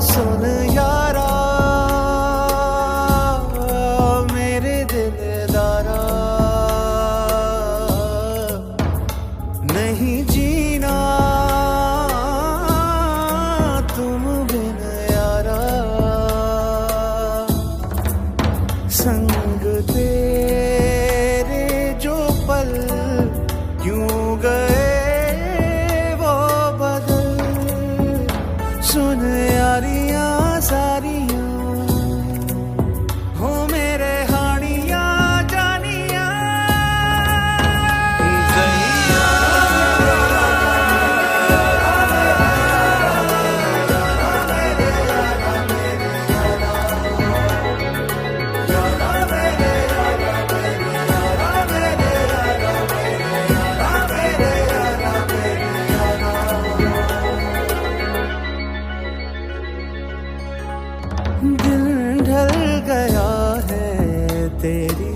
सुन यारा मेरे दिलदारा, नहीं जीना तुम बिन यारा। संग तेरे जो पल क्यों गए वो बदल, सुन यारियां सारियां हो मेरे हानियां जानियां। दिन ढल गया है तेरी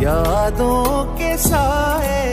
यादों के साए